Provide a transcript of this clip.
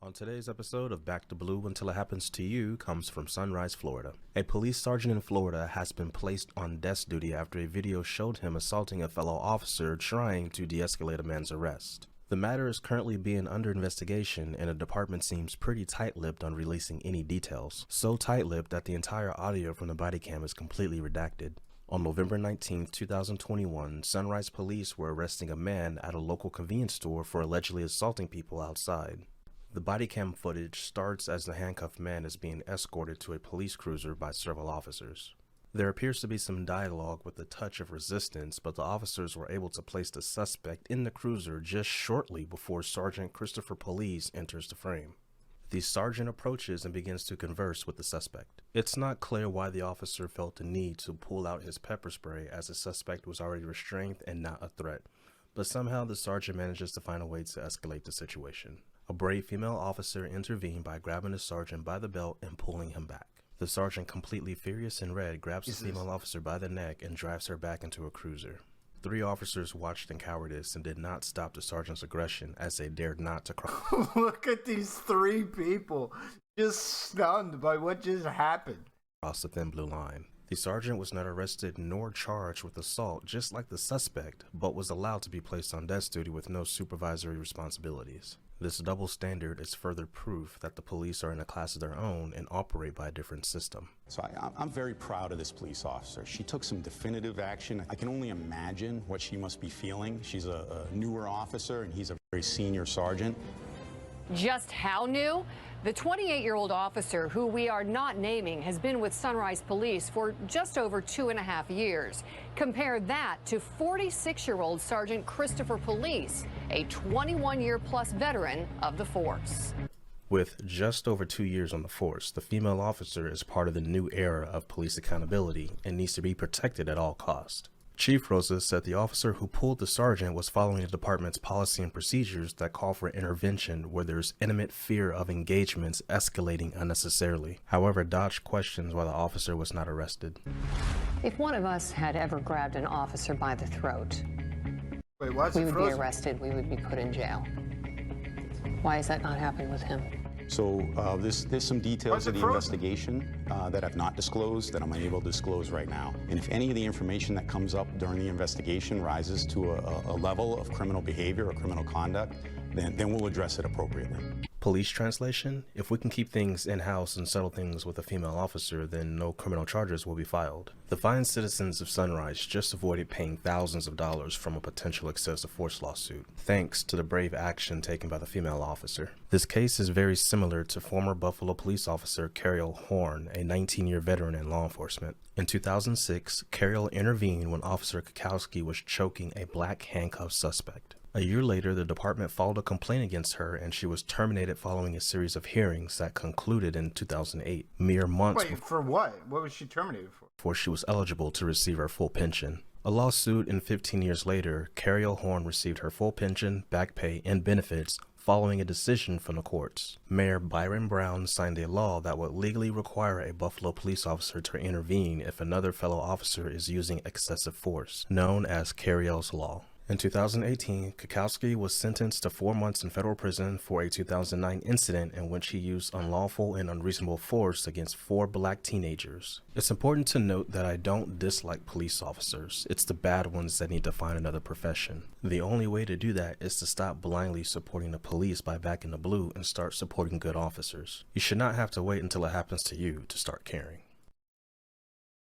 On today's episode of Back to Blue Until It Happens to You comes from Sunrise, Florida. A police sergeant in Florida has been placed on desk duty after a video showed him assaulting a fellow officer trying to de-escalate a man's arrest. The matter is currently being under investigation, and the department seems pretty tight-lipped on releasing any details. So tight-lipped that the entire audio from the body cam is completely redacted. On November 19, 2021, Sunrise police were arresting a man at a local convenience store for allegedly assaulting people outside. The body cam footage starts as the handcuffed man is being escorted to a police cruiser by several officers. There appears to be some dialogue with a touch of resistance, but the officers were able to place the suspect in the cruiser just shortly before Sergeant Christopher Police enters the frame. The sergeant approaches and begins to converse with the suspect. It's not clear why the officer felt the need to pull out his pepper spray, as the suspect was already restrained and not a threat, but somehow the sergeant manages to find a way to escalate the situation. A brave female officer intervened by grabbing the sergeant by the belt and pulling him back. The sergeant, completely furious and red, grabs the female officer by the neck and drives her back into a cruiser. 3 officers watched in cowardice and did not stop the sergeant's aggression, as they dared not to cry. Look at these 3 people, just stunned by what just happened. Across the thin blue line. The sergeant was not arrested nor charged with assault, just like the suspect, but was allowed to be placed on desk duty with no supervisory responsibilities. This double standard is further proof that the police are in a class of their own and operate by a different system. So I'm very proud of this police officer. She took some definitive action. I can only imagine what she must be feeling. She's a newer officer and he's a very senior sergeant. Just how new? The 28-year-old officer, who we are not naming, has been with Sunrise Police for just over 2.5 years. Compare that to 46-year-old Sergeant Christopher Police, a 21-year-plus veteran of the force. With just over 2 years on the force, the female officer is part of the new era of police accountability and needs to be protected at all costs. Chief Rosa said the officer who pulled the sergeant was following the department's policy and procedures that call for intervention where there's intimate fear of engagements escalating unnecessarily. However, Dodge questions why the officer was not arrested. If one of us had ever grabbed an officer by the throat, Wait, we would be arrested, we would be put in jail. Why has that not happened with him? So there's some details of the investigation that I've not disclosed that I'm unable to disclose right now. And if any of the information that comes up during the investigation rises to a level of criminal behavior or criminal conduct, then we'll address it appropriately. Police translation: if we can keep things in-house and settle things with a female officer, then no criminal charges will be filed. The fine citizens of Sunrise just avoided paying thousands of dollars from a potential excessive force lawsuit, thanks to the brave action taken by the female officer. This case is very similar to former Buffalo police officer Carol Horn, a 19-year veteran in law enforcement. In 2006, Carol intervened when Officer Kukowski was choking a black handcuffed suspect. A year later, the department filed a complaint against her and she was terminated following a series of hearings that concluded in 2008, mere months for what? What was she terminated for? before she was eligible to receive her full pension. A lawsuit, and 15 years later, Carol Horn received her full pension, back pay, and benefits following a decision from the courts. Mayor Byron Brown signed a law that would legally require a Buffalo police officer to intervene if another fellow officer is using excessive force, known as Carol's Law. In 2018, Kukowski was sentenced to 4 months in federal prison for a 2009 incident in which he used unlawful and unreasonable force against 4 black teenagers. It's important to note that I don't dislike police officers. It's the bad ones that need to find another profession. The only way to do that is to stop blindly supporting the police by backing the blue and start supporting good officers. You should not have to wait until it happens to you to start caring.